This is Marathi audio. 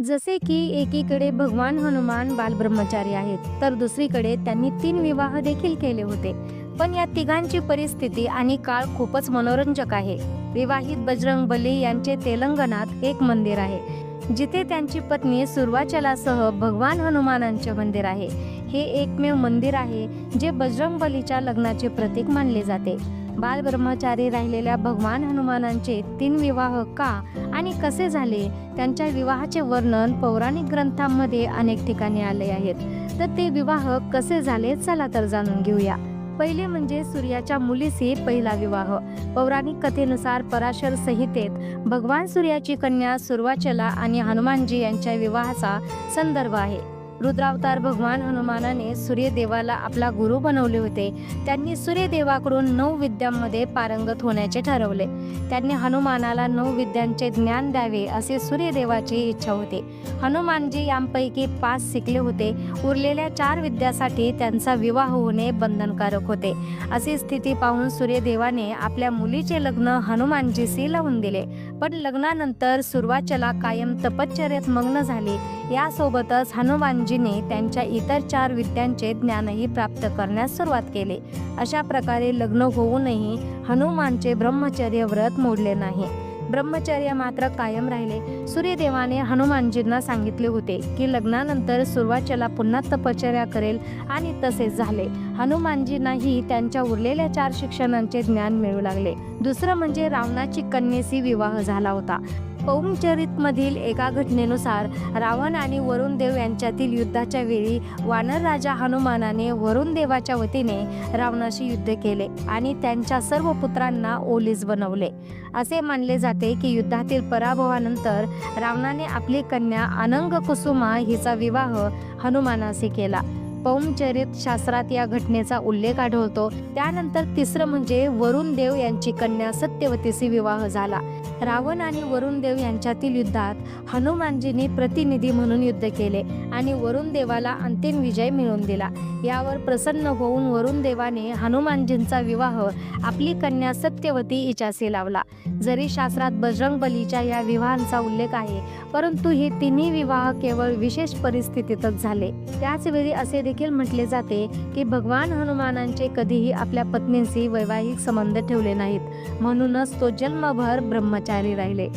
जसे की एकीकडे भगवान हनुमान बालब्रह्मचारी आहेत, तर दुसरीकडे त्यांनी 3 विवाह देखील केले होते. पण या तिघांची परिस्थिती आणि काळ खूपच मनोरंजक आहे. विवाहित बजरंग बली यांचे तेलंगणात एक मंदिर आहे, जिथे त्यांची पत्नी सुर्वाचलासह भगवान हनुमानांचे मंदिर आहे. हे एकमेव मंदिर आहे जे बजरंग बलीच्या लग्नाचे प्रतीक मानले जाते. बालब्रह्मचारी राहिलेल्या भगवान हनुमानांचे 3 विवाह का आणि कसे झाले, त्यांच्या विवाहाचे वर्णन पौराणिक ग्रंथांमध्ये अनेक ठिकाणी आले आहेत. तर ते विवाह कसे झाले, चला तर जाणून घेऊया. पहिले म्हणजे सूर्याच्या मुलीशी पहिला विवाह. पौराणिक कथेनुसार पराशर संहितेत भगवान सूर्याची कन्या सुर्वाचला आणि हनुमानजी यांच्या विवाहाचा संदर्भ आहे. रुद्रावतार भगवान हनुमानाने सूर्यदेवाला आपला गुरु बनवले होते. त्यांनी सूर्यदेवाकडून 9 विद्यांमध्ये पारंगत होण्याचे ठरवले. त्यांनी हनुमानाला 9 विद्यांचे ज्ञान द्यावे असे सूर्यदेवाची इच्छा होती. हनुमानजी यांपैकी 5 शिकले होते. उरलेल्या 4 विद्यासाठी त्यांचा विवाह होणे बंधनकारक होते. अशी स्थिती पाहून सूर्यदेवाने आपल्या मुलीचे लग्न हनुमानजीशी लावून दिले. पण लग्नानंतर सुर्वाचला कायम तपश्चर्येत मग्न झाली. यासोबतच हनुमानजीने त्यांच्या इतर 4 विद्यांचे ज्ञानही प्राप्त करण्यास सुरुवात केली. अशा प्रकारे लग्न होऊनही हनुमानचे ब्रह्मचर्य व्रत मोडले नाही. ब्रह्मचर्य मात्र कायम राहिले. सूर्यदेवाने हनुमानजींना सांगितले होते की लग्नानंतर सुर्वाचला पुन्हा तपश्चर्या करेल आणि तसेच झाले. हनुमानजींनाही त्यांच्या उरलेल्या 4 शिक्षणांचे ज्ञान मिळू लागले. दुसरं म्हणजे रावणाची कन्येशी विवाह झाला होता. पौमचरितमधील एका घटनेनुसार रावण आणि वरुण देव यांच्यातील युद्धाच्या वेळी वानर राजा हनुमानाने वरुण देवाच्या वतीने रावणाशी युद्ध केले आणि त्यांच्या सर्व पुत्रांना ओलीस बनवले. असे मानले जाते की युद्धातील पराभवानंतर रावणाने आपली कन्या अनंग कुसुमा हिचा विवाह हनुमानाशी केला. पौमचरित शास्त्रात या घटनेचा उल्लेख आढळतो. त्यानंतर तिसरं म्हणजे वरुण देव यांची कन्या सत्यवतीशी विवाह झाला. रावण आणि वरुण देव यांच्यातील युद्धात हनुमानजींनी प्रतिनिधी म्हणून युद्ध केले आणि वरुण देवाला अंतिम विजय मिळवून दिला. यावर प्रसन्न होऊन वरुण देवाने हनुमानजींचा विवाह आपली कन्या सत्यवती हिच्याशी लावला. जरी शास्त्रात बजरंग बलीच्या या विवाहांचा उल्लेख आहे, परंतु हे तिन्ही विवाह केवळ विशेष परिस्थितीतच झाले. त्याचवेळी असे देखील म्हटले जाते की भगवान हनुमानांचे कधीही आपल्या पत्नींशी वैवाहिक संबंध ठेवले नाहीत, म्हणूनच तो जन्मभर ब्रह्मचारी राहिले.